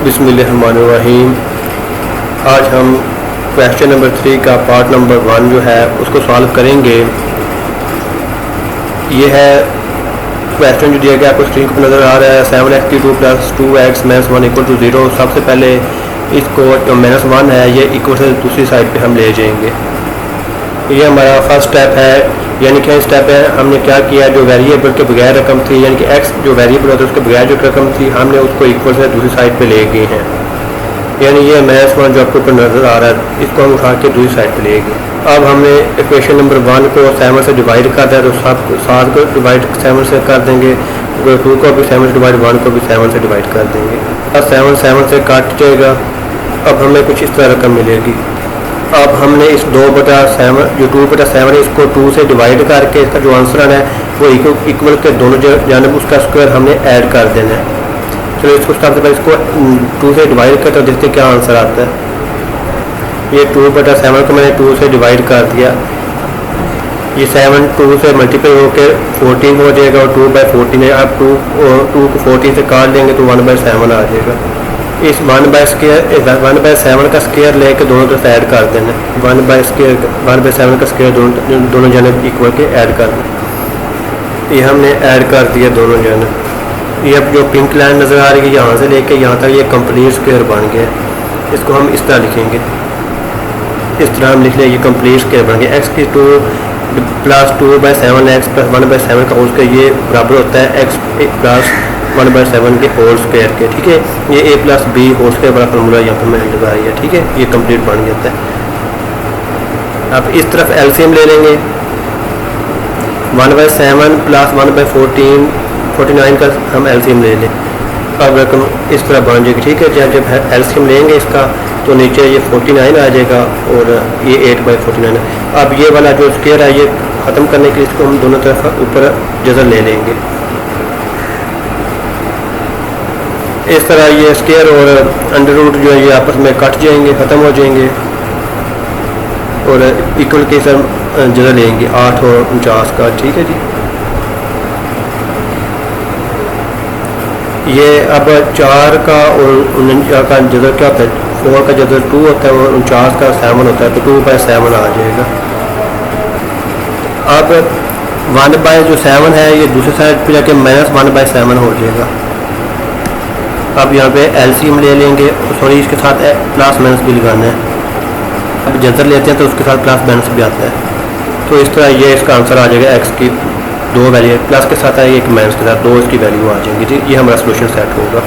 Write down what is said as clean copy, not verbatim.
बिस्मिल्लाहिर्रहमानिर्रहीम। आज हम क्वेश्चन नंबर 3 का पार्ट नंबर 1 जो है उसको सॉल्व करेंगे। ये है क्वेश्चन जो दिया गया आपको स्क्रीन पर नज़र आ रहा है 7x2 + 2x - 1 = 0। सबसे पहले इसको जो -1 है ये इक्वल से दूसरी साइड पे हम ले जाएंगे। ये हमारा फर्स्ट स्टेप है, यानी कि स्टेप है हमने क्या किया, जो वेरिएबल के बगैर रकम थी यानी कि x जो वेरिएबल होता है उसके बगैर जो रकम थी हमने उसको इक्वल से दूसरी साइड पे ले गए हैं। यानी ये -1 जो आपको ऊपर नज़र आ रहा है इसको हम उठा के दूसरी साइड पे ले गए। अब हमने इक्वेशन नंबर 1 को 7 से डिवाइड कर दिया, तो 7 को डिवाइड 7 से कर देंगे, 2 को भी 7 से डिवाइड, 1 को भी 7 से डिवाइड कर देंगे। अब 7 से कट जाएगा। अब हमें कुछ इस तरह रकम मिलेगी। अब हमने इस 2/7 जो 2/7 है इसको 2 से डिवाइड करके इसका जो आंसर है वो इक्वल के दोनों जानब उसका स्क्वायर हमने ऐड कर देना है। चलो इसको सबसे पहले इसको 2 से डिवाइड करते हैं, देखते क्या आंसर आता है। ये 2/7 को मैंने 2 से डिवाइड कर दिया। ये 7 2 से मल्टीप्लाई होकर 14 हो जाएगा और 2/14 है। अब 2 को 14 से काट देंगे तो 1/7 आ जाएगा। इस 1/7 का स्क्वायर लेके दोनों तरफ ऐड कर देना। 1/7 का स्क्वायर दोनों जानब इक्वल के ऐड कर देना। ये हमने ऐड कर दिया दोनों जानब। ये अब जो पिंक लाइन नज़र आ रही है यहाँ से लेके यहाँ तक ये कंप्लीट स्क्वायर बन गया। इसको हम इस तरह लिखेंगे, इस तरह हम लिख लें ये कंप्लीट स्क्वायर बन गया। x2 + 2/7x + 1/7 का होल स्क्वायर ये बराबर होता है x + 1/7 के होल स्क्वायर के। ठीक है, ये a + b होल स्क्वायर वाला फॉर्मूला यहाँ पर मैंने लगाया है। ठीक है, ये कंप्लीट बन जाता है। अब इस तरफ एलसीएम ले लेंगे। 1/7 + 1/14 49 का हम एलसीएम ले लें। अब रकम इस तरह बन जाएगी। ठीक है, जब एलसीएम लेंगे इसका तो नीचे ये 49 आ जाएगा और ये 8/49 है। अब ये वाला जो स्क्वायर है ये ख़त्म करने के लिए इसको हम दोनों तरफ ऊपर जज़र ले लेंगे। इस तरह ये स्क्वायर और अंडर रूट जो है ये आपस में कट जाएंगे, ख़त्म हो जाएंगे और इक्वल के सर जगह लेंगे 8 और 49 का। ठीक है जी, ये अब 4 का और 49 का जगह क्या होता है, 4 का जगह 2 होता है और 49 का 7 होता है, तो 2/7 आ जाएगा। अब 1/7 है ये दूसरी साइड पे जाके -1/7 हो जाएगा। अब यहाँ पे एलसीएम ले लेंगे, सॉरी इसके साथ प्लस माइनस भी लगाना है। अब जज़र लेते हैं तो उसके साथ प्लस माइनस भी आता है। तो इस तरह ये इसका आंसर आ जाएगा। एक्स की 2 वैल्यू प्लस के साथ है, एक माइनस के साथ 2 इसकी वैल्यू आ जाएंगी जी। ये हमारा सोल्यूशन सेट होगा।